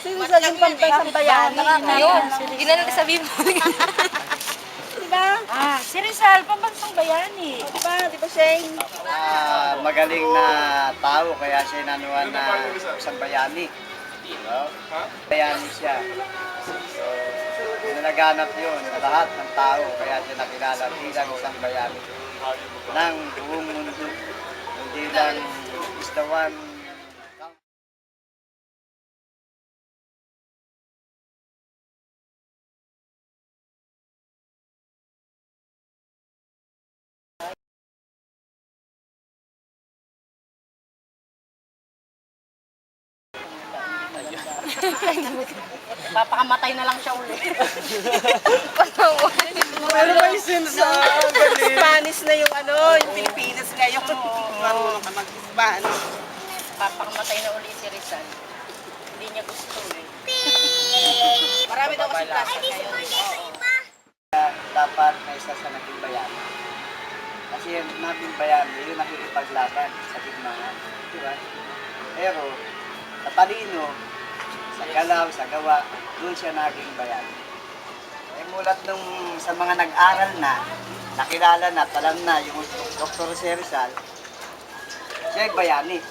Si Rizal yung pambansang bayani. Ginano sabi mo. Diba? Si Rizal, pambansang bayani. Diba, Shane? Magaling na tao kaya siya nanuhan na isang bayani. No? Bayani siya. So, nalaganap yun na lahat ng tao kaya siya nakilala bilang isang bayani ng buong mundo. Hindi lang is the one. Papakamatay na lang siya ulit. Pero may sense Spanish na yung yung Pilipinas nga yung marunong ka mag-Spanish. Papakamatay na ulit si Rizal. Hindi niya gusto eh. Marami daw kasi klase ngayon. Dapat na isa sa naging bayani. Kasi yung naging bayani, yung nakikipaglaban sa digmaan. Diba? Pero, sa talino, sa galaw, sa gawa, doon siya naging bayani. Eh, mulat nung sa mga nag-aral na, nakilala na, alam na yung Dr. Jose Rizal, siya ay bayani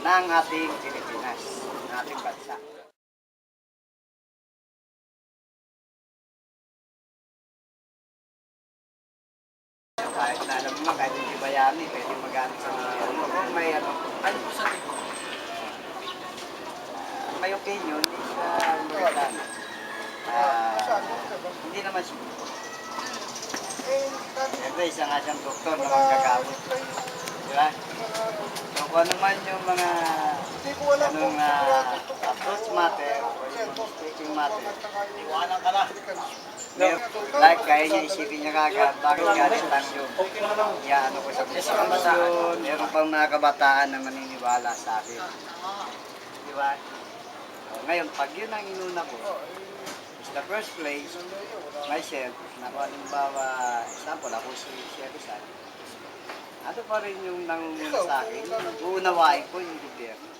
ng ating Pilipinas, ng ating bansa. Kahit na alam mo, kahit hindi bayani, pwede mag-aano sa mga kung may may opinion, is magandang. Hindi naman siguro. Siyempre, isa nga siyang doktor na magkagamot. Diba? So, kung ano man yung mga approach matter o yung speaking matter, iwanan ka na. Like, kaya niya isipin niya kagad, bakit galit lang yung ano ko sa kabataan. Meron pang mga kabataan na maniniwala sa akin. Diba? So, ngayon, pag yun ang inuna ko, is the first place, myself, na kung halimbawa, example, ako si Rizal, ano pa rin yung nangunguna sa akin, uunawain ko yung gobyerno.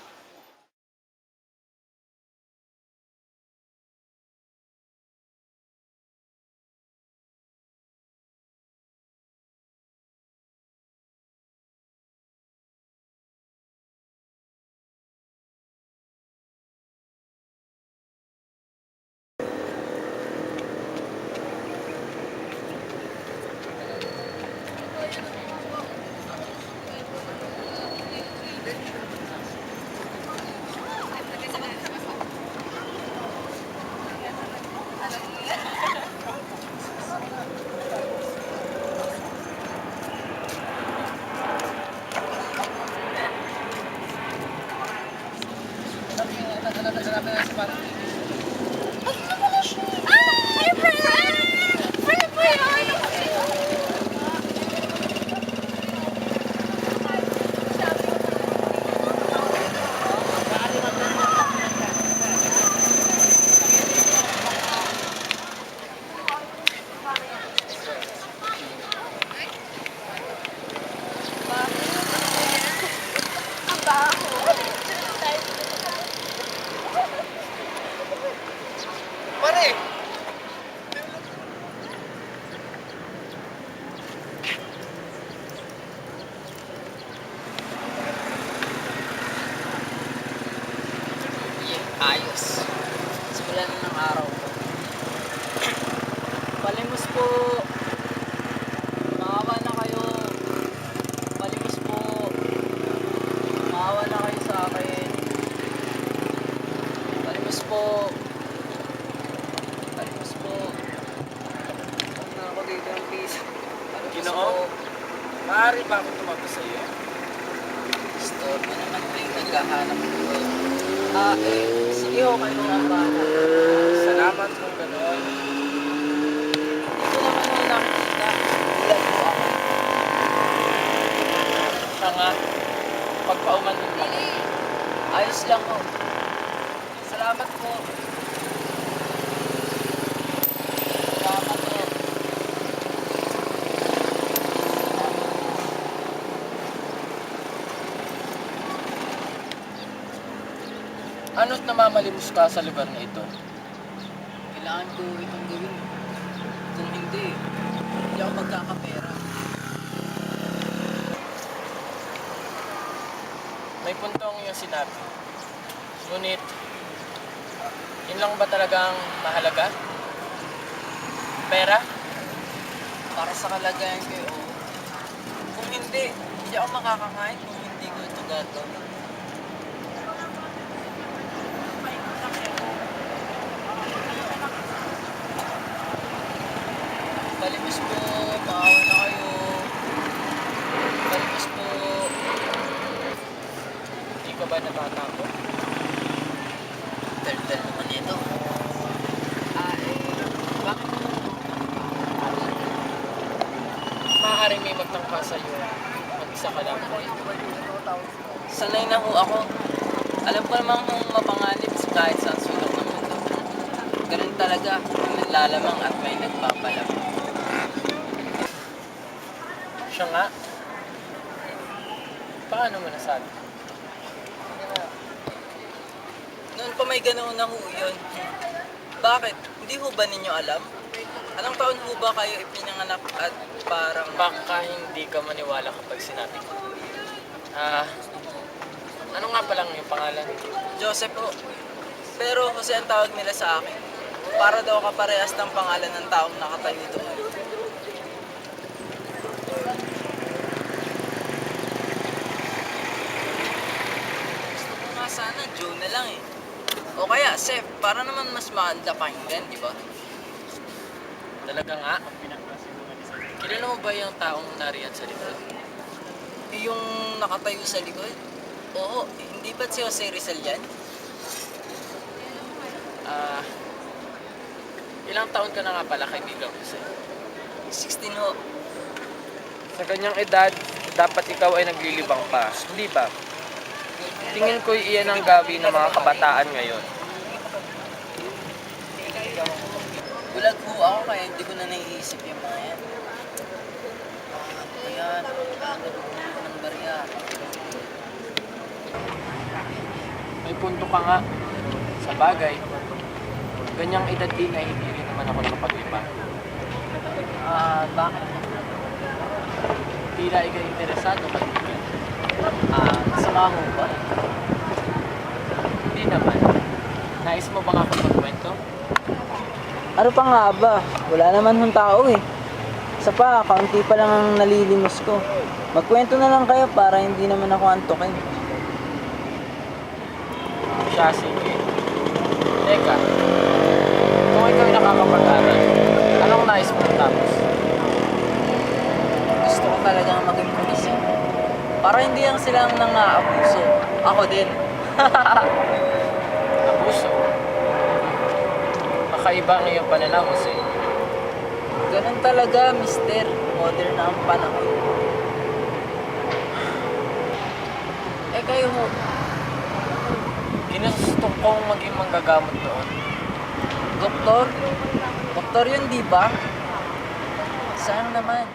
Ayos. Simula na ng araw ko. Palimos po. Maawa na kayo. Palimos po. Maawa na kayo sa akin. Palimos po. Palimos po. Huwag na ako dito ng piso. Ginoo, maaari ba ako tumato sa iyo? Store mo naman po yung naghahanap ko. Sige ho, kayo ang bahala. Salamat kung gano'n. Hindi ko naman ho nakikita. Ilan po ako. Siya nga, pagpauman mo kami. Ayos lang ho. Salamat po. Salamat po. Ano't namamalimos ka sa lugar na ito? Kailangan ko itong gawin. Kung hindi ako magkakapera. May punto ang iyong sinabi. Ngunit, yun lang ba talagang mahalaga? Pera? Para sa kalagayan ko, oo. Kung hindi ako makakakain kung hindi ko ito gagawin. Palimos po, maawa na kayo. Palimos po. Hindi ka ba natatakot? Dal-dal naman ito. Bakit mo? Maaaring may magtangka sa'yo. Mag-isa ka lang. Sanay na ho ako. Alam ko namang mapanganib kahit sa sulok ng mundo. Ganun talaga, may naglalamang at may nagpapalam. Siya nga. Paano mo nasabi? Noon pa may ganoon na ho yun. Bakit? Hindi ho ba ninyo alam? Anong taon ho ba kayo ipinanganak at parang... Baka hindi ka maniwala kapag sinabi ko. Ano nga palang yung pangalan? Joseph ho. Pero Jose ang tawag nila sa akin. Para daw kaparehas ng pangalan ng taong nakatayo doon. Gusto ko nga sana Joe na lang eh. O kaya Seth, para naman mas maanda pakinggan, di ba? Talaga nga? Kilala mo ba yung taong nariyan sa likod? Yung nakatayo sa likod? Oo, hindi ba't si Jose Rizal yan? Ilang taon ka na nga pala kaibigan ko sa'yo? 16 ho. Sa ganyang edad, dapat ikaw ay naglilibang pa, hindi ba? Tingin ko iyan ang gawin ng mga kabataan ngayon. Bulag ho ako kaya hindi ko na naiisip yung mga yan. Ayan, kailangan ko ng barya. May punto ka nga. Sa bagay, ganyang edad din ay hindi rin naman ako nakapaglipa. Bakit? Tila ikay interesado kaibigan. Sama mo ba? Hindi naman. Nais mo bang ako magkwento? Ano pa nga ba? Wala naman hong tao eh. Isa pa, kaunti pa lang ang nalilimos ko. Magkwento na lang kayo para hindi naman ako antukin. Siya, sige. Teka, kung ikaw ay nakakapag-aral, anong nais mo tapos? Gusto ko talagang maging pulis eh. Para hindi lang silang nang-aabuso. Ako din. Abuso. Kakaiba ang iyong pananaw, Jose. Ganun talaga, mister. Modern na ang panahon. Eh kayo ho, Ginusto kong maging manggagamot noon. doktor? Doktor yun, di ba? Sayang naman.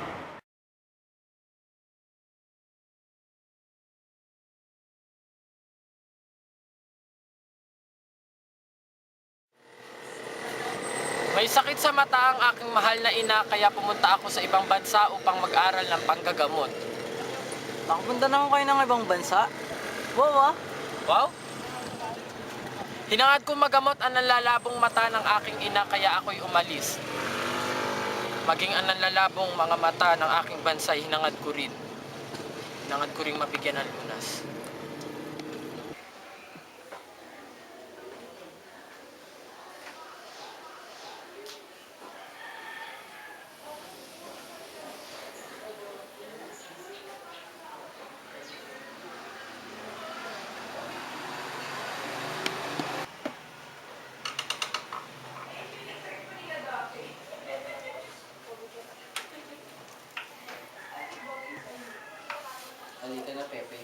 May sakit sa mata ang aking mahal na ina kaya pumunta ako sa ibang bansa upang mag-aral ng panggagamot. Nakapunta na ako kayo ng ibang bansa. Wow ah. Wow! Hinangad kong magamot ang nanlalabong mata ng aking ina kaya ako'y umalis. Maging ang nanlalabong mga mata ng aking bansa hinangad ko rin. Hinangad ko rin mabigyan ng lunas. Halika na, Pepe.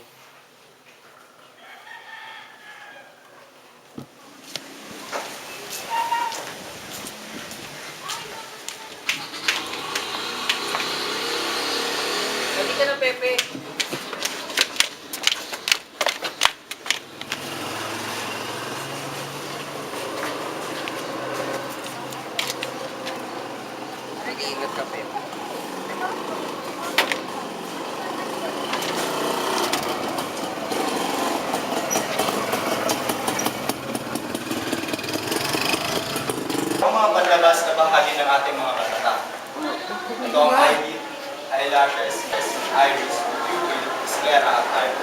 Halika na, Pepe. Esclera at tayo.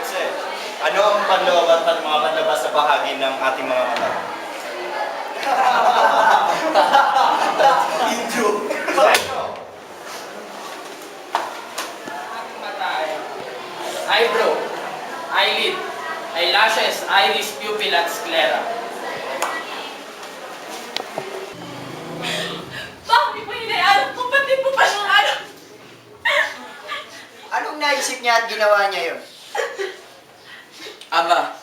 Kasi, ano ang panloob at mga panlabas na bahagi ng ating mga mata? Injo. Aking mata ay eyebrow, eyelid, eyelashes, iris, pupil at sclera. Bakit mo hinayaan? Kapatid mo pa siyang anak. Anong naisip niya at ginawa niya yun? Ama,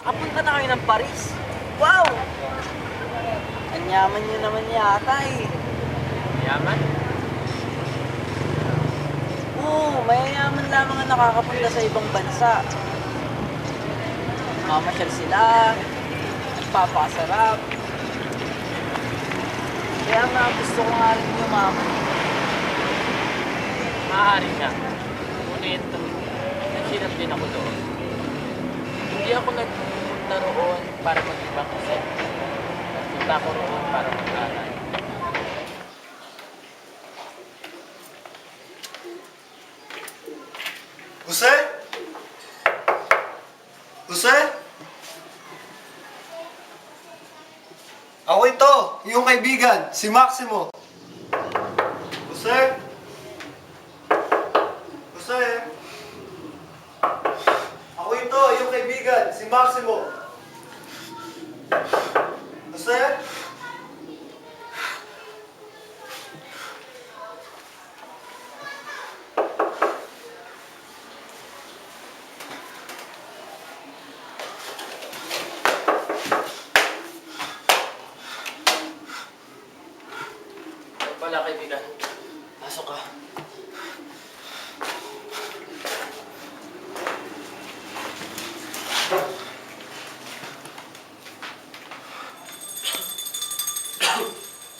kapunta na kayo ng Paris. Wow! Ang yaman nyo naman yata eh. Yaman? Oo, mayayaman lamang ang nakakapunta sa ibang bansa. Mamasyal sila, nagpapakasarap. Kaya nga gusto ko nga rin yumaman. Maaari nga. Ngunit, naghirap din ako doon. Hindi ako nagpunta roon para mag-ibang kasi. Nagpunta ako roon para mag-aral. Jose? Jose? Ako ito, yung kaibigan, si Maximo. Jose? Jose? Ako ito, yung kaibigan, si Maximo. Jose? Wala kaibigan. Pasok ka.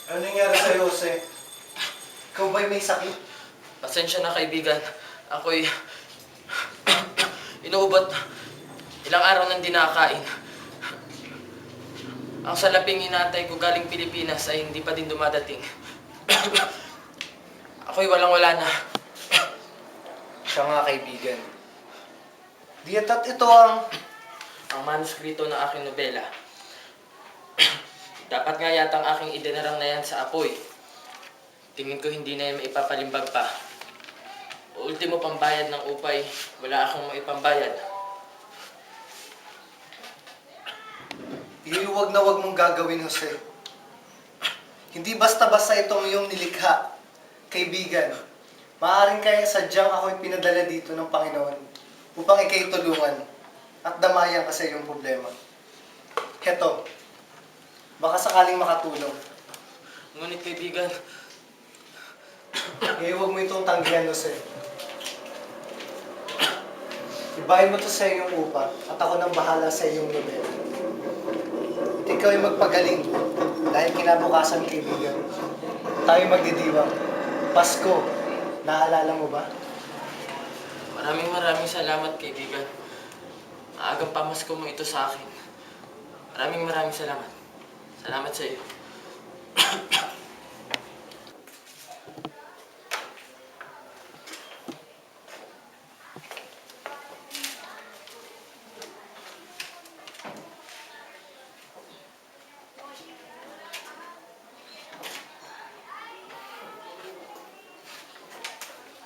Ano nangyari sa'yo, Jose? Ikaw ba'y may sakit? Pasensya na kaibigan. Ako'y inuubot. Ilang araw nang di nakakain. Ang salaping inaantay ko galing Pilipinas ay hindi pa din dumadating. Ako'y walang-wala na. Siya nga, kaibigan. Diyatat ito ang... Ang manuskrito ng aking nobela. Dapat nga yata ang aking idinarang na yan sa apoy. Tingin ko hindi na yan maipapalimbag pa. Ultimo pambayad ng upay, wala akong maipambayad. Huwag na huwag mong gagawin, Jose. Hindi basta-basta itong iyong nilikha, kaibigan. Maaaring kaya sadyang ako'y pinadala dito ng Panginoon upang ikay tulungan at damayan ka sa iyong problema. Heto, baka sakaling makatulong. Ngunit kaibigan, Huwag mo itong tanggihan, Jose. Ibahin mo to sa iyong upa at ako nang bahala sa iyong nobel. At ikaw ay magpagaling dahil kinabukasan, kaibigan. Tayo magdidiwang. Pasko, naalala mo ba? maraming salamat kaibigan. Maagang pamasko mo ito sa akin. Maraming salamat. Salamat sa iyo.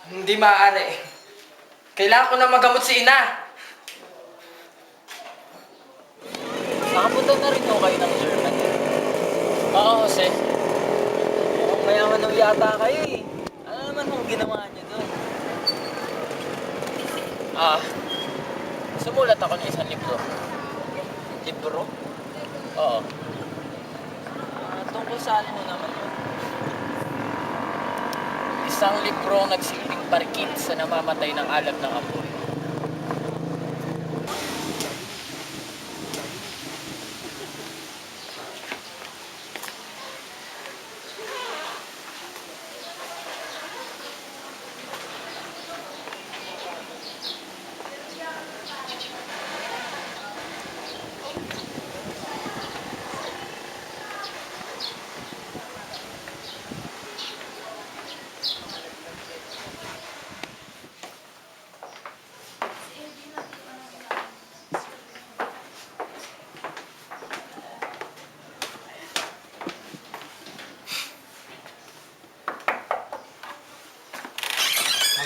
Hindi maaari. Kailangan ko na magamot si ina. Nakapunta na rin kayo ng Germany. Oo, Jose. Mukhang mayaman daw yata kayo eh. Ano naman kung ginawa niyo doon? Sumulat ako ng isang libro. Libro? Oo. Tungkol saan mo naman yun? Isang libro nagsilbing parikit sa namamatay ng alab ng apoy.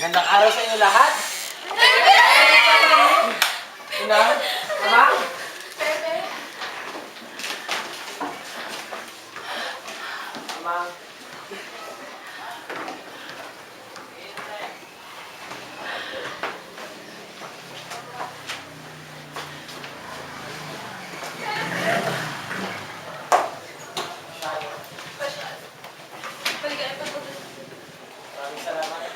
Magandang araw sa inyo lahat. Ina, ama. Ama. Maraming salamat.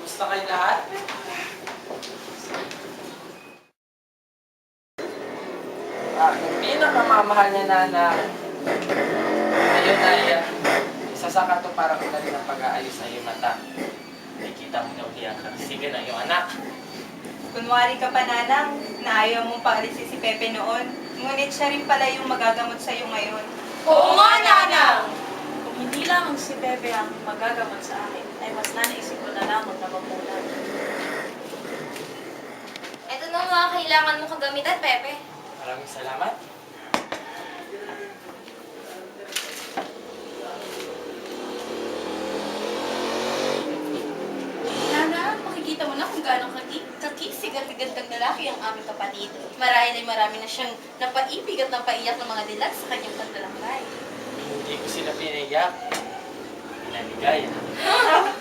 Kumusta kayo lahat? Pinakamamahal niya na anak. Ayun ay sasaka to para kunali ng pag-aayos sa iyong mata. Nakikita mo na uliyan ka. Sige na iyong anak. Kunwari ka pa, Nanang, na ayaw mong paalisin si Pepe noon. Ngunit siya rin pala yung magagamot sa'yo ngayon. Oo nga, Nanang! Kung hindi lamang si Pepe ang magagamot sa akin, ay mas nanaisip ko na lamang na mamulan. Ito na mga kailangan mo kagamitan, Pepe. Maraming salamat. Nana, makikita mo na kung gaano kakisig at gandang lalaki ang aming kapatid. Marahil ay marami na siyang napaibig at napaiyak ng mga dilag sa kanyang paglalakbay. Hindi ko sila pinaiyak. Pinamigay. Maraming salamat.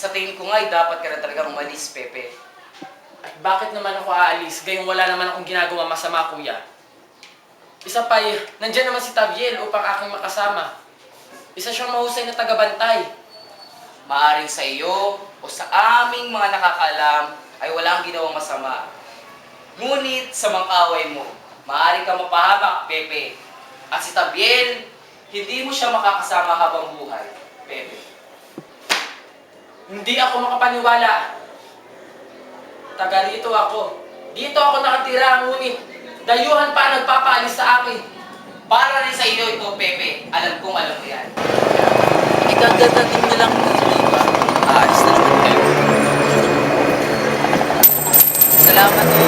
Sa tingin ko nga, dapat ka na talagang umalis, Pepe. At bakit naman ako aalis? Gayong wala naman akong ginagawa masama, kuya. Isa pa, nandyan naman si Tabiel upang aking makasama. Isa siyang mahusay na tagabantay. Maaring sa iyo o sa aming mga nakakaalam ay walang ginawang masama. Ngunit sa mga away mo, maaari ka mapahamak, Pepe. At si Tabiel, hindi mo siya makakasama habang buhay, Pepe. Hindi ako makapaniwala. Taga rito ako. Dito ako nakatira, ngunit dayuhan pa ang nagpapaalis sa akin. Para rin sa iyo ito, Pepe. Alam kong alam mo yan. Ikagadating niyo lang dito, di ba? Aalis na naman kayo. Salamat po.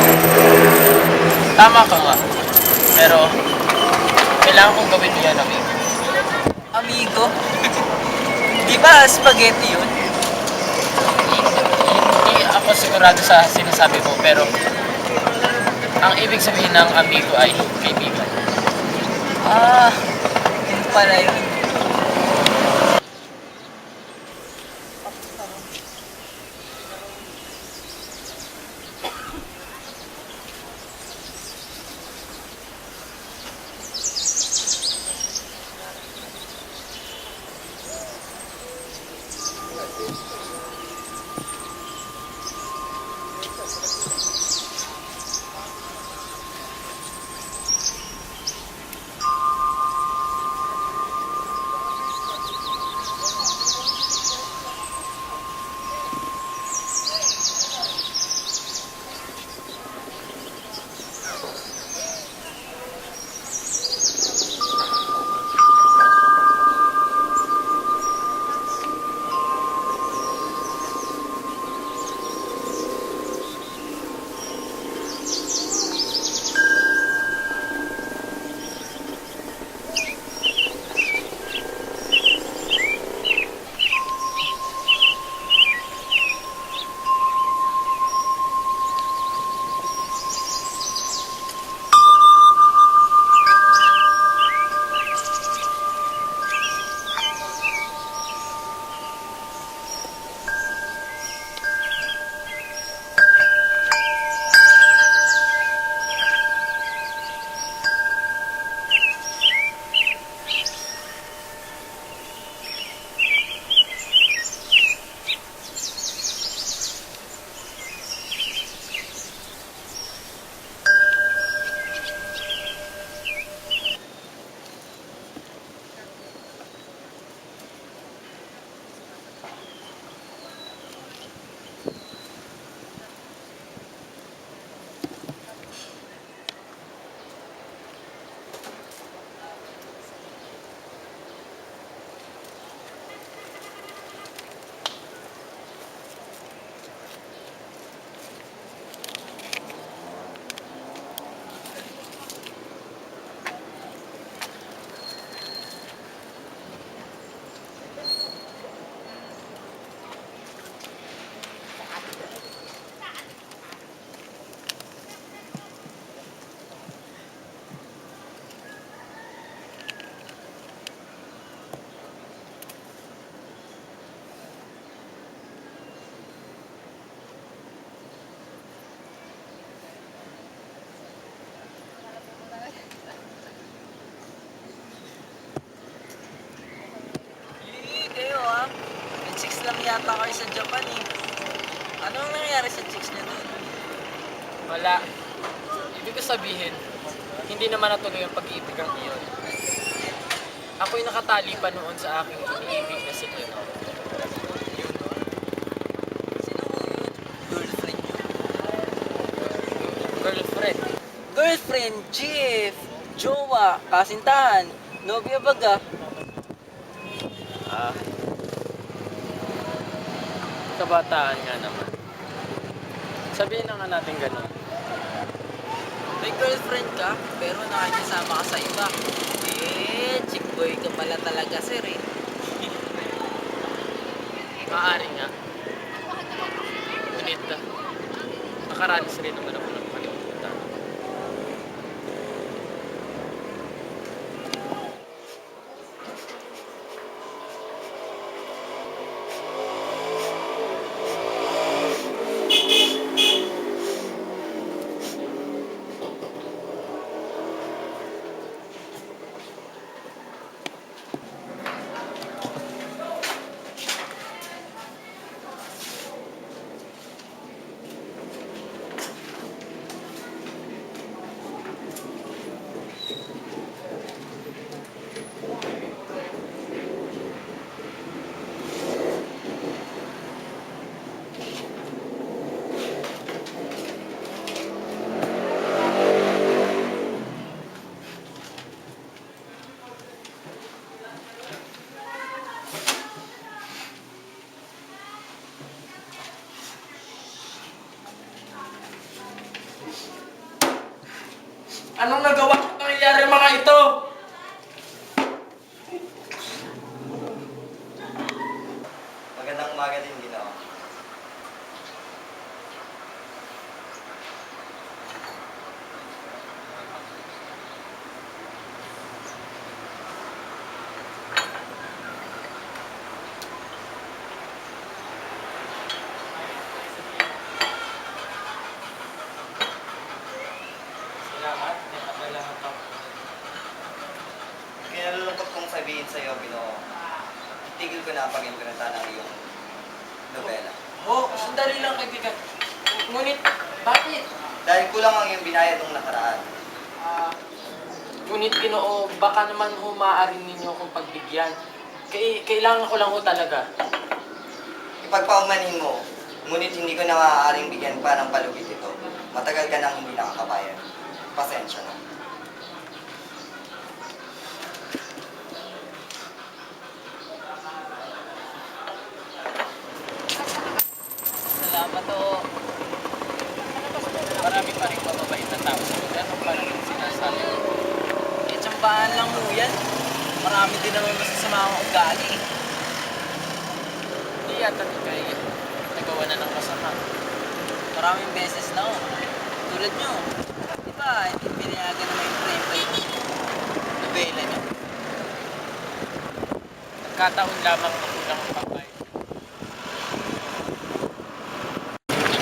Tama ka nga. Pero, kailangan kong gawin mo yan, amigo. Amigo? Di ba spaghetti yun? Hindi ako sigurado sa sinasabi ko, pero ang ibig sabihin ng amigo ay kaibigan. Ah, yun pala yun. yata kayo sa Japan eh. Anong nangyayari sa chicks niya doon? Wala. Ibig ko sabihin, hindi naman natuloy ang pag-iibig ang iyon. Ako'y nakatali pa noon sa aking iniibig na si Leonor. Sino mo yun? Girlfriend niyo? Girlfriend. Girlfriend, chief, jowa, kasintahan, nobya baga. Kabataan nga naman. Sabihin na nga natin ganun. May girlfriend ka, pero nakikisama ka sa iba. Eh, chick boy ka pala talaga, sir eh. Maaari nga. Ngunit, nakaranas rin naman ako ng kalimutan. Anong nagawa ko nangyayari mga ito? Magandang umaga din, Ginoo. Salamat. Salamat ako. Kinalulungkot kong sabihin sa iyo, Ginoo. Tigil ko na ang pag-implementa ng iyong nobela. Sandali lang kaibigan. Ngunit, bakit? Dahil kulang ang iyong binayad nung nakaraan. Ngunit Ginoo, baka naman maaari ninyo akong pagbigyan. Kailangan ko lang ho talaga. Ipagpaumanin mo, ngunit hindi ko na maaaring bigyan pa ng palugit ito. Matagal ka nang hindi nakakabayad. Pasensya na. Salamat o. Marami pa rin mababait na tao sa lugar ng parang sinasabi ko. Eh, tsambahan lang mo yan. Marami din naman masasama ang ugali. Hindi yata ni Kay nagawa na ng masama. Maraming beses na o. Tulad nyo. Di ba, hindi pinayagan naman yung frame yung nobela nyo. Nagkataon lamang na kulang ang pagbayad.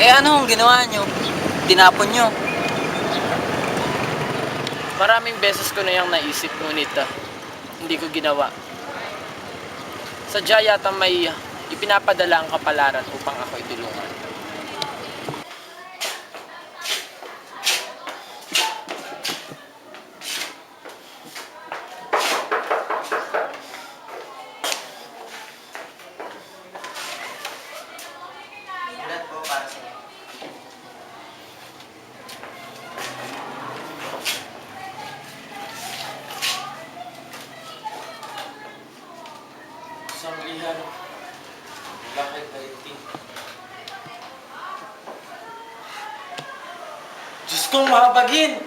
Eh, ano ang ginawa nyo? Tinapon nyo. Maraming beses ko na yung naisip, ngunit hindi ko ginawa. Sadya yata may ipinapadala ang kapalaran upang ako'y tulungan. Ulat po para sa inyo. Sanglihan. Bakit naiting? Diyos kong mahabagin!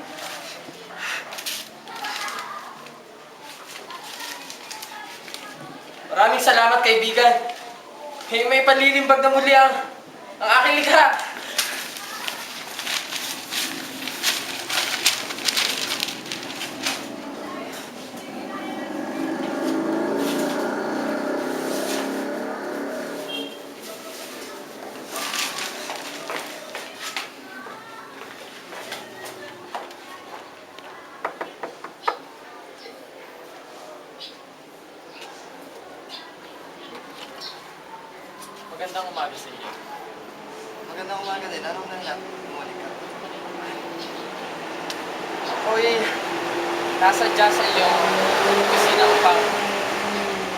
Maraming salamat, kaibigan. May panlilimbag na muli ang aking likha. Magandang umaga sa inyo. Magandang umaga din. Anong nangyari? Bumalik ka. Ako'y nasadya sa iyong opisina upang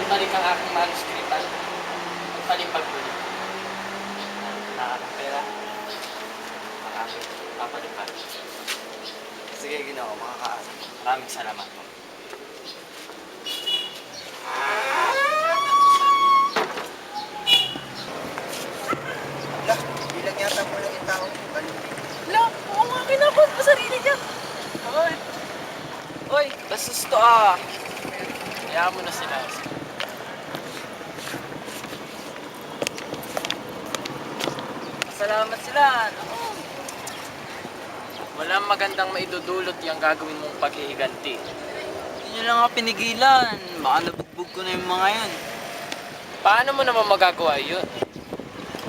ibalik ang aking manuscript at palimpag-ulit. Nakakapera. Ang aking papalimpag. Sige, Ginoo, makakaas. Maraming salamat po. Lah, bilang yata mo lang yung tao. Wala, oo nga, kinakot mo sarili niya. Oy! Oy, bastos to ah. Hayaan mo na sila. Salamat sila. Naku. Walang magandang maidudulot yung gagawin mong paghihiganti. Hindi nyo lang ako pinigilan. Baka nabugbog ko na yung mga yan. Paano mo naman magagawa yun?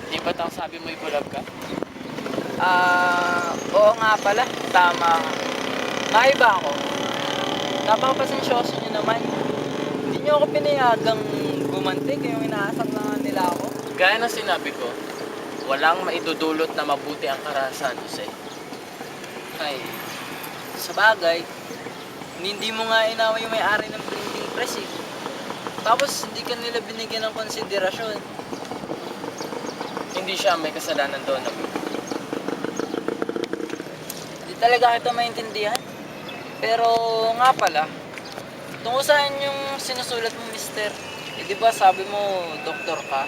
Di ba't ang sabi mo'y bulag ka? Oo nga pala. Tama ka. Naiba ako. Napakapasensyoso nyo naman. Hindi nyo ako pinayagang gumanti kayong inaasap na nga nila ako. Gaya ng sinabi ko, walang maidudulot na mabuti ang karahasan, Jose. Ay, sa bagay, hindi mo nga inaway yung may-ari ng printing press eh. Tapos hindi ka nila binigyan ng konsiderasyon. Hindi siya may kasalanan doon. Hindi talaga kita maintindihan. Pero nga pala, tungkol saan yung sinusulat mo, mister? Eh di ba sabi mo, doktor ka?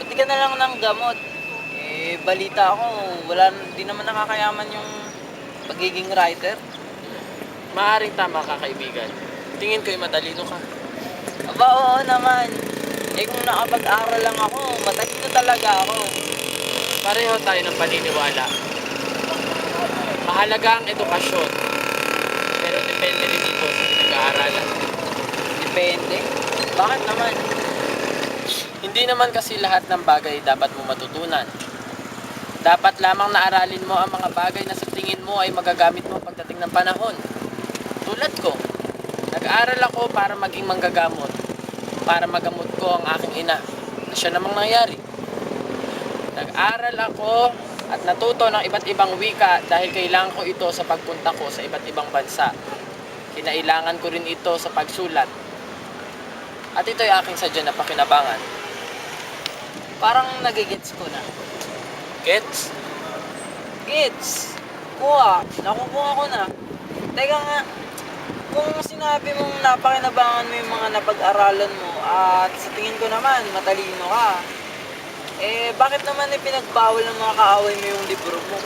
Ba't di ka na lang ng gamot? Eh, balita ako, di naman nakakayaman yung pagiging writer. Maaring tama ka, kaibigan. Tingin ko'y madalino ka. Aba, oo naman. Eh kung nakapag-aral lang ako, matalino talaga ako. Pareho tayo ng paniniwala. Mahalaga ang edukasyon. Pero depende rin ito sa pinag-aaralan. Depende? Bakit naman? Hindi naman kasi lahat ng bagay dapat mo matutunan. Dapat lamang naaralin mo ang mga bagay na sa tingin mo ay magagamit mo pagdating ng panahon. Tulad ko, nag-aaral ako para maging manggagamot. Para magamot ko ang aking ina. Na siya namang nangyari. Nag-aral ako at natuto ng iba't ibang wika dahil kailangan ko ito sa pagpunta ko sa iba't ibang bansa. Kinailangan ko rin ito sa pagsulat. At ito ay aking sadya na pakinabangan. Parang nagigets ko na. Gets? Gets! Kuha! Nakukuha ko na. Teka nga, kung sinabi mong napakinabangan mo yung mga napag-aralan mo at sa tingin ko naman, matalino ka, eh bakit naman pinagbawal ng mga kaaway mo yung libro mo?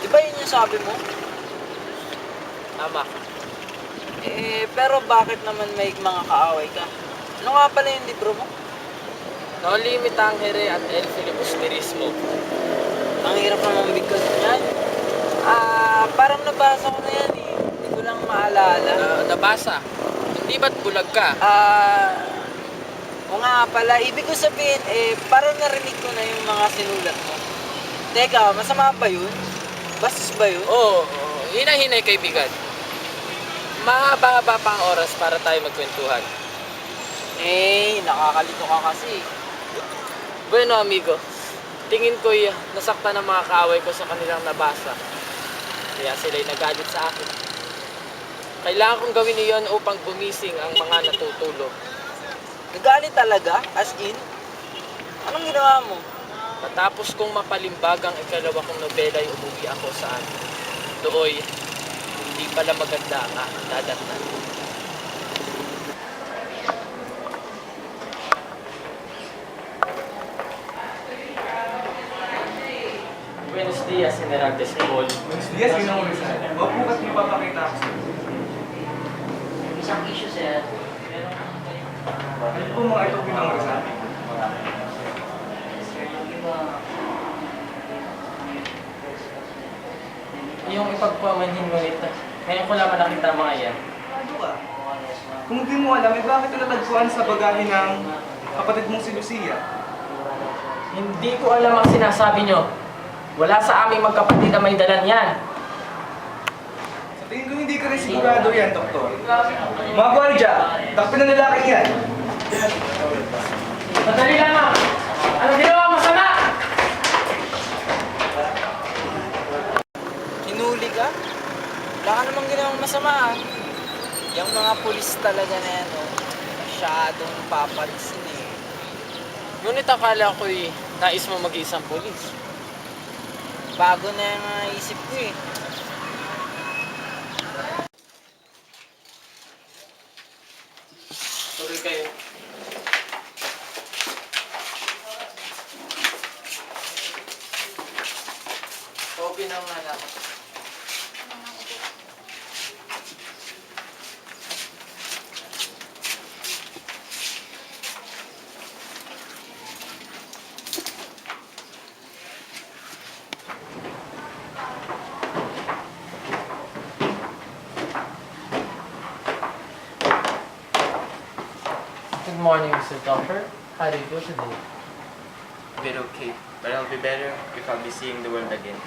Di ba yun yung sabi mo? Tama ka. Eh, pero bakit naman may mga kaaway ka? Ano nga pala yung libro mo? No Limit Tangere at El Filibusterismo. Ang hirap naman bigat yan. Parang nabasa ko na yan eh. Hindi ko lang maalala. Nabasa? Hindi ba't bulag ka? O nga pala, ibig ko sabihin, parang narinig ko na yung mga sinulat mo. Teka, masama ba yun? Bastos ba yun? Oo, hinahinay kaibigan. Mahaba-haba pa ang oras para tayo magkwentuhan. Nakakalito ka kasi. Bueno, amigo. Tingin ko'y nasaktan ng mga kaaway ko sa kanilang nabasa. Kaya sila'y nagalit sa akin. Kailangan kong gawin iyon upang gumising ang mga natutulog. Nagalit talaga? As in? Anong ginawa mo? Matapos kong mapalimbag ang ikalawa kong nobela ay umuwi ako sa amin. Dooy, hindi pala maganda ang aking dadatnan. Buenos dias, General Despol. Buenos dias, Ginoo Rizal. Opo, ba't may papakita ako sa iyo? Isang issue, sir. Ano po mga ito Ginoo Rizal? Yung ipagpamanhin mo ito. Ngayon ko lamang nakita mga yan. Kung di mo alam, bakit ito natagpuan sa bagahe ng kapatid mong si Lucia? Hindi ko alam ang sinasabi nyo. Wala sa aming magkapatid na may dalan yan. Sa tingin ko hindi ka rin sigurado yan, Doktor. Mga gwardiya, takpin na lalaki yan. Madali lamang! Ano ginawa masama? Wala ka namang ginawang masama ah. Yung mga pulis talaga na yan, oh. Masyadong papansin eh. Ngunit akala ko'y nais mo mag-iisang pulis. Bago na yung isip ko eh. Tuloy kayo. Open ang anak. Good morning, Mr. Doctor. How do you feel today? A bit okay, but I'll be better if I'll be seeing the world again.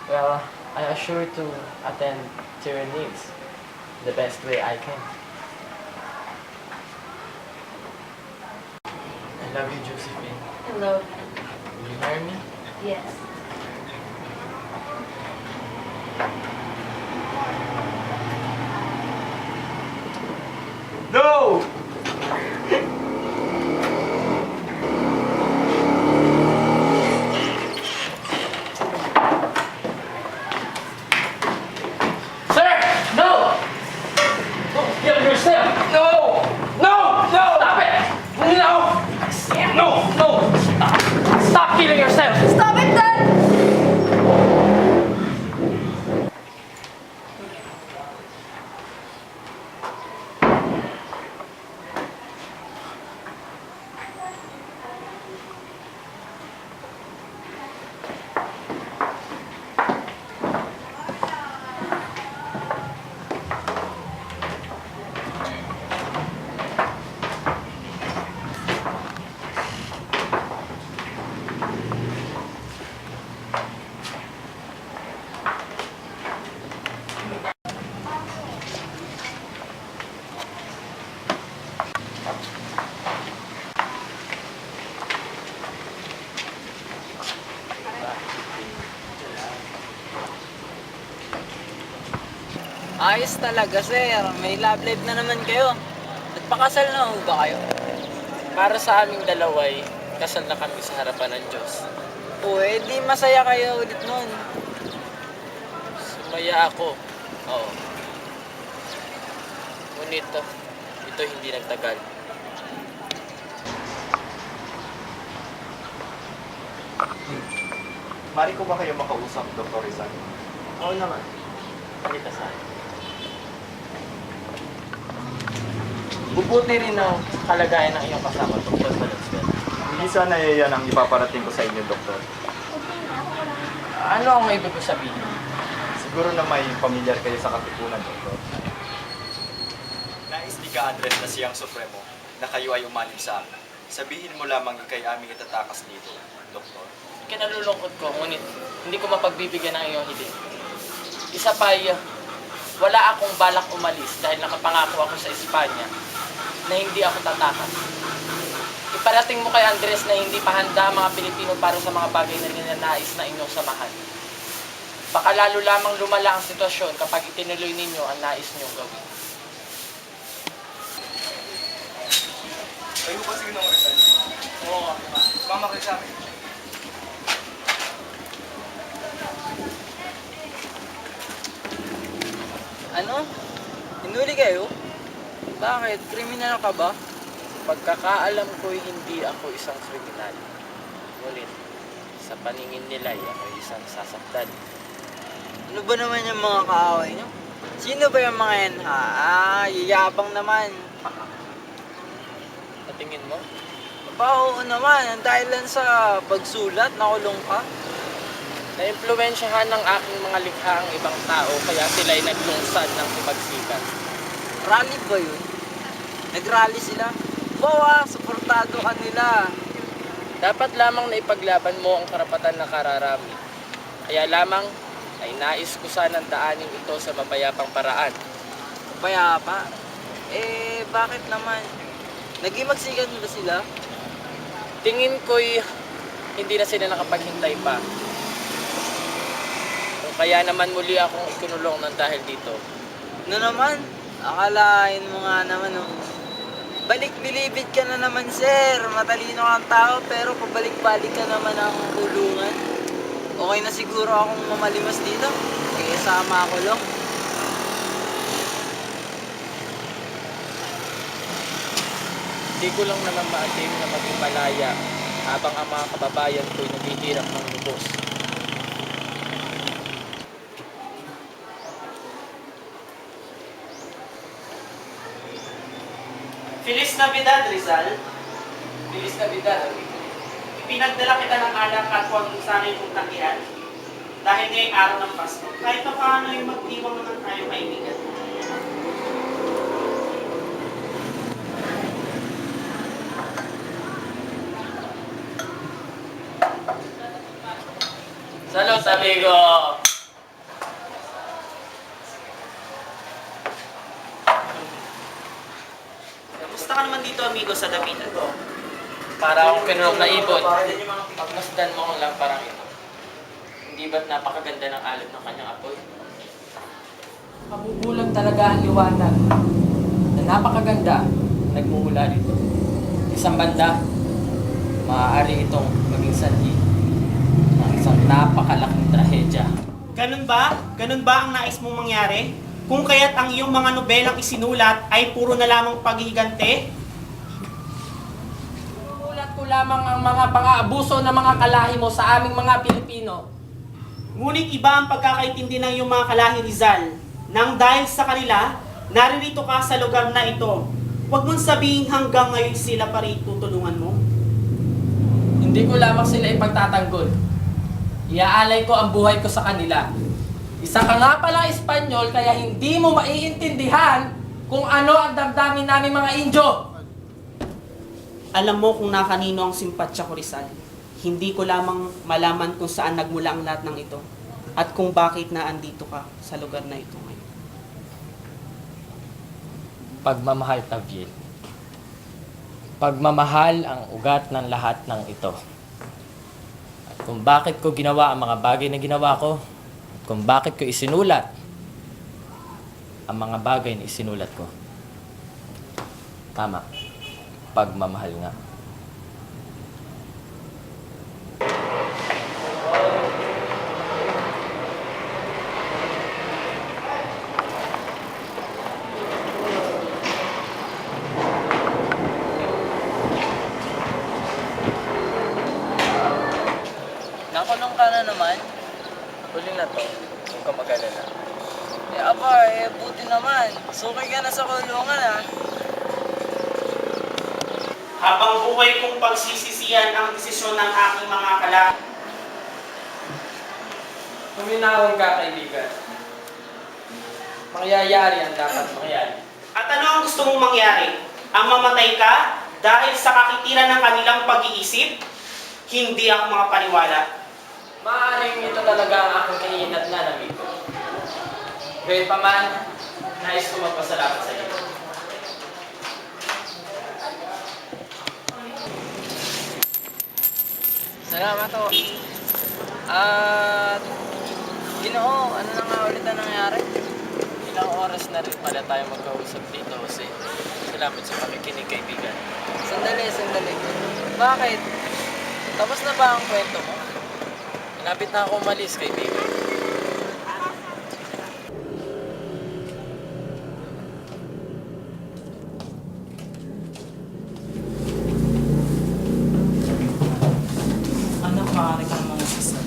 Well, I assure to attend to your needs the best way I can. I love you, Josephine. Hello. Will you marry me? Yes. No! Sir! No! Don't kill yourself! No! No! No! Stop it! No! No! No! Stop! Stop killing yourself! Stop it, Dad! Ayos talaga, sir. May love life na naman kayo. Nagpakasal na ho ba kayo? Para sa aming dalaway, kasal na kami sa harapan ng Diyos. O, di masaya kayo ulit nun. Sumaya ako. Oo. Ngunit ito hindi nagtagal. Mari ko ba kayo makausap, Dr. Rizal? Oo naman. Halika sa akin. Bubuti rin ang kalagayan ng iyong kasama, Dr. Valenzuela. Hindi sana yan ang ipaparating ko sa inyo, Doktor. Ano ang ibig ko sabihin? Siguro na may pamilyar kayo sa Katipunan, Doktor. Nais ni Ka-Andres na siyang Supremo na kayo ay umalim sa amin. Sabihin mo lamang ikay aming itatakas dito, Doktor. Kinalulungkot ko, ngunit hindi ko mapagbibigyan ng iyong hiling. Isa pa wala akong balak umalis dahil nakapangako ako sa Espanya na hindi ako tatakas. Iparating mo kay Andres na hindi pa handa ang mga Pilipino para sa mga bagay na ninanais na inyong samahan. Baka lalo lamang lumala ang sitwasyon kapag itinuloy ninyo ang nais niyong gawin. Kayo ba sige ng Rizal? Oo. Mama kayo sa amin. Ano? Hinuli kayo? Bakit? Kriminal ka ba? Pagkakaalam ko'y hindi ako isang kriminal. Ngunit, sa paningin nila, ako isang sasaktan. Ano ba naman yung mga kaaway nyo? Sino ba yung mga yan ha? Yayabang naman. Sa tingin mo? Oo naman, ang dahilan sa pagsulat, nakulong ka. Naimpluwensyahan ng aking mga likha ang ibang tao kaya sila'y naglungsad ng sipagsikan. Rally ba yun? Nag-rally sila? Bawa, suportado ka nila. Dapat lamang na ipaglaban mo ang karapatan na kararami. Kaya lamang ay nais ko sanang daanin ito sa mapayapang paraan. Payapa? Bakit naman? Naging magsikan ba sila? Tingin ko'y hindi na sila nakapaghintay pa. Kung Kaya naman muli akong ikinulong ng dahil dito. Ano naman? Akalain mo nga naman, oh. Balik bilibid ka na naman, sir. Matalino kang tao, pero pabalik-balik ka naman ang kulungan. Okay na siguro akong mamalimas dito. Kaya sama ako lang. Hindi ko lang naman maatim na maging malaya habang ang mga kababayan ko'y naghihirap ng lubos. Feliz Navidad, Rizal. Bilis na bidal. Ipinagdala kita ng alak at huwag sana'y kong takihan. Dahil ngayong araw ng Pasko, kahit pa paano yung magdiwang naman tayo kaibigan. Salud, amigo! Kamusta ka naman dito, amigo, sa Dapitan? Para akong kinulong na ibon. Pagmasdan mo ang lamparang ito. Hindi ba't napakaganda ng alab ng kanyang apoy? Mabubulag talaga ang liwanag na napakaganda nagmumula dito. Isang banda, maaari itong maging sanhi ng isang napakalaking trahedya. Ganun ba? Ganun ba ang nais mong mangyari? Kung kaya't ang iyong mga nobelang isinulat ay puro na lamang paghihigante? Sinulat ko lamang ang mga pang-aabuso ng mga kalahi mo sa aming mga Pilipino. Ngunit iba ang pagkakaintindi ng iyong mga kalahi, Rizal, nang dahil sa kanila, naririto ka sa lugar na ito. Huwag mong sabihin hanggang ngayon sila pa rin tutulungan mo. Hindi ko lamang sila ipagtatanggol. Iaalay ko ang buhay ko sa kanila. Isa ka nga pala Espanyol kaya hindi mo maiintindihan kung ano ang damdamin namin mga Indio. Alam mo kung nakanino ang simpatsya ko, Rizal. Hindi ko lamang malaman kung saan nagmula ang lahat ng ito at kung bakit naandito ka sa lugar na ito ngayon. Pagmamahal, Taviel. Pagmamahal ang ugat ng lahat ng ito. At kung bakit ko ginawa ang mga bagay na ginawa ko, at kung bakit ko isinulat ang mga bagay na isinulat ko. Tama. Pagmamahal nga. Nakulong ka na naman. Huli na to. Huwag ka mag-alala. Buti naman. Sukay ka na sa kulungan, ah. Habang buhay kong pagsisisiyan ang desisyon ng aking mga kalahi, Kuminahon ka, kaibigan. Mangyayari ang dapat mangyari. at ano ang gusto mong mangyari? Ang mamatay ka dahil sa kakitiran ng kanilang pag-iisip? Hindi ako makapaniwala. Maaaring ito talaga ang aking kainat na nabito. Gayun pa man, nais ko magpasalamat sa iyo. Salamat ho. At Ginoo, ano na nga ulit ang nangyari? Ilang oras na rin pala tayo magkausap dito, Jose. Salamat sa pakikinig, kaibigan. Sandali. Bakit? Tapos na ba ang kwento mo? Malapit na ako umalis, kaibigan. Anak, maaari kang mga sasal.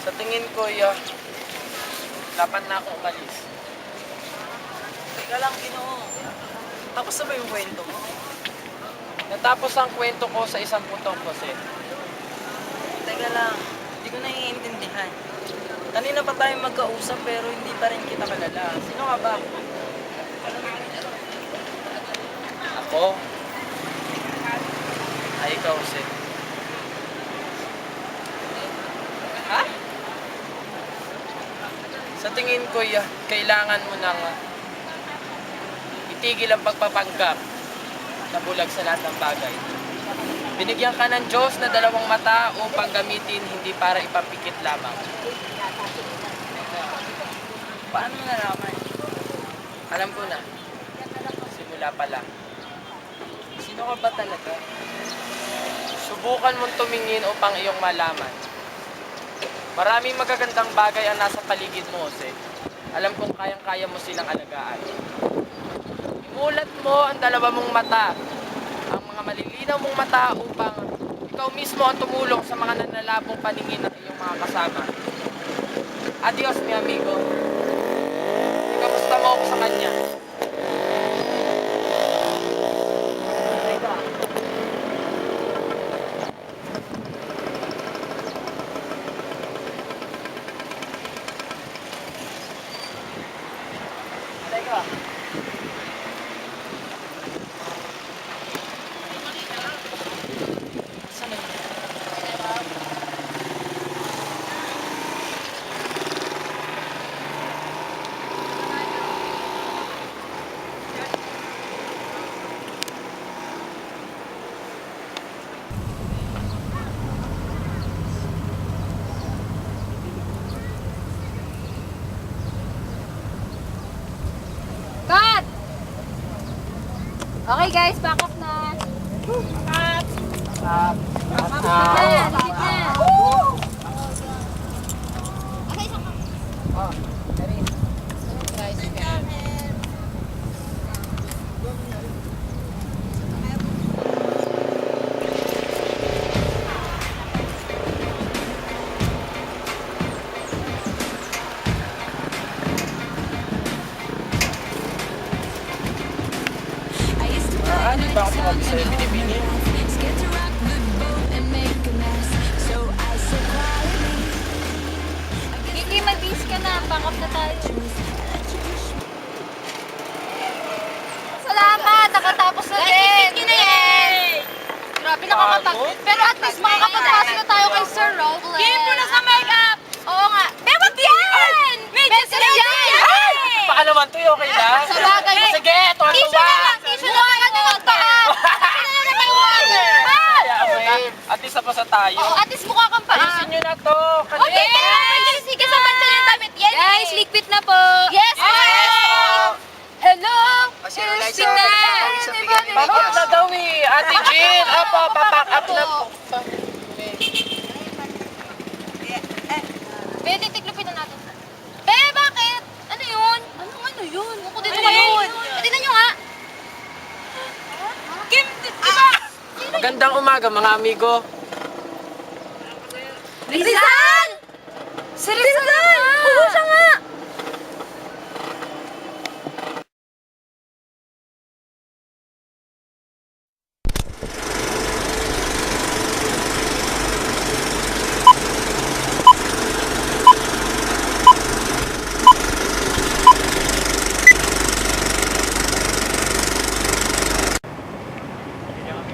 Sa tingin ko, dapat na ako umalis. Teka lang, Ginoo. Tapos na ba yung kwento mo? Natapos ang kwento ko sa isang putong Jose. Teka lang, hindi ko naiintindihan. Kanina pa tayo magkausap pero hindi pa rin kita kilala. Sino ka ba? Ako? Ay, ikaw, Jose. Ha? Sa tingin ko, kailangan mo nang itigil ang pagpapanggap na bulag sa lahat ng bagay. Binigyan ka ng Diyos na dalawang mata upang gamitin hindi para ipapikit lamang. Paano mo nalaman? Alam ko na. Simula pa lang. Sino ka ba talaga? Subukan mong tumingin upang iyong malaman. Maraming magagandang bagay ang nasa paligid mo, Jose. Alam kong kayang-kaya mo silang alagaan. Imulat mo ang dalawa mong mata, ang mga malilinaw mong mata upang ikaw mismo ang tumulong sa mga nanlalabong paningin ng iyong mga kasama. Adios, mi amigo. Ikamusta mo ako sa kanya? Cut! Okay guys, back off na. Cut! Back off na. Legit na. Okay, saka. Oh, ready. Guys, Ano ba ako tumabi sa'yo, Binibini? Kiki, mag-bis ka na. Back off na tayo. Pero at least makakapagpasa na tayo kay Sir Robles. Game mo na sa makeup! Oo nga. Pero wag yan! Medyo sila yan! Baka naman to, okay na? Sa bagay. Sige, Tissue na lang! Tissue na lang! Ano magpaa? Tissue na lang may water! Kaya mo na. At least napasa tayo. Oo, at least mukha kang paa. Ayusin nyo na to. Okay, guys! Sige, sa mancha yung damit. Yan guys, liquid na po. Yes! Hello! Christina! Pack up na daw eh. Ate Jean, opo, papack up na po. Pwede, tiklupin na natin. Bakit? Ano yun? Ano yun? Ako dito ngayon. Tignan nyo nga. Kim, diba? Magandang umaga mga amigo. Rizal! Si Rizal! Oo, siya nga!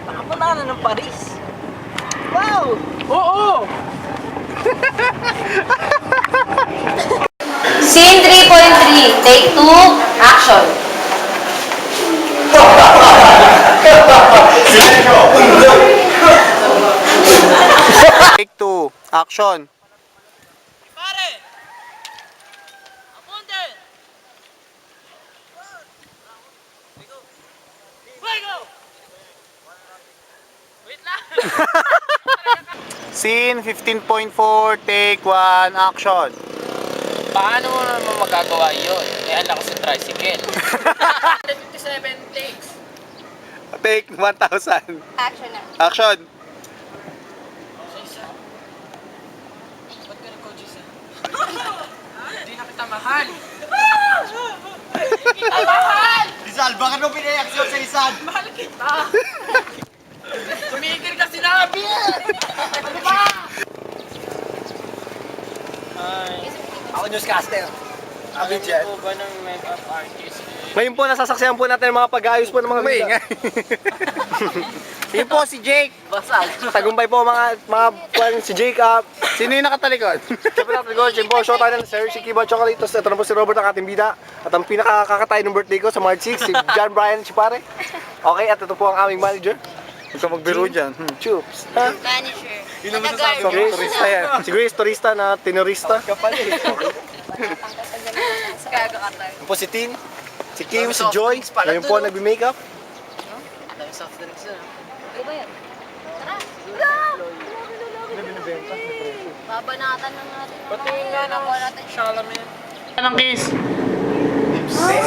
Nakapunta ng Paris. Wow! Oo! Scene 3.3, take 2, action. Take 2, action. Pare! Apunte! Wait lang! Scene 15.4, take 1, action. Paano mo naman magagawa yun? Eh, alam ko sa tricycle. 157 takes. Take 1,000. Action na. Action. Isa. Ba't ka nag-coach isa? Hindi na kita mahal. Hindi kita mahal! Rizal, bakit mo pinayaksyon sa isan? Mahal kita! Tumigil ka sinabi! Ano ba? Ako newscaster. Abidjan. Ano ba ng makeup artist? Ngayon po, nasasaksihan po natin ang mga pag-aayos po ng mga bida. Yun po si Jake. Basag. Tagumpay po mga si Jake. Sino yung nakatalikod? Siyempre nakatalikod. Siyempre po, show tayo ng Sir si Kiba Chocolatos. Ito na po si Robert ang ating bida. At ang pinakakakatay ng birthday ko sa March 6, si John Brian Chipare. Okay, at ito po ang aming manager. Huwag ka magbiro dyan. Chups. Ha? Manager. Yun ang masasabi Si Grace, turista yan. Si Grace, turista na tinorista. Gago ka tayo. Yan po si Tin. Si Kim, si Joy. Ngayon po nagbe-makeup. Dami soft drinks na. Ano ba yan? Tara. Babanatan lang natin. Patingin nga ng Charlemagne. Anong kiss?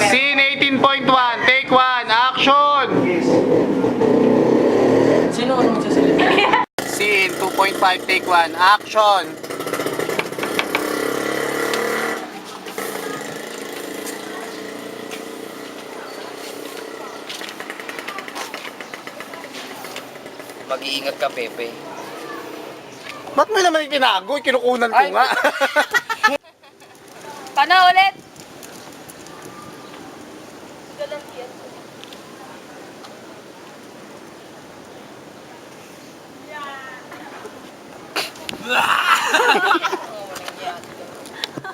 Scene 18.1, take 1, action! Sino ang magsasalita? Scene 2.5, take 1, action! Mag-iingat ka, Pepe. Ba't mo naman itinago? Kinukunan ko nga. Paano ulit? Ah!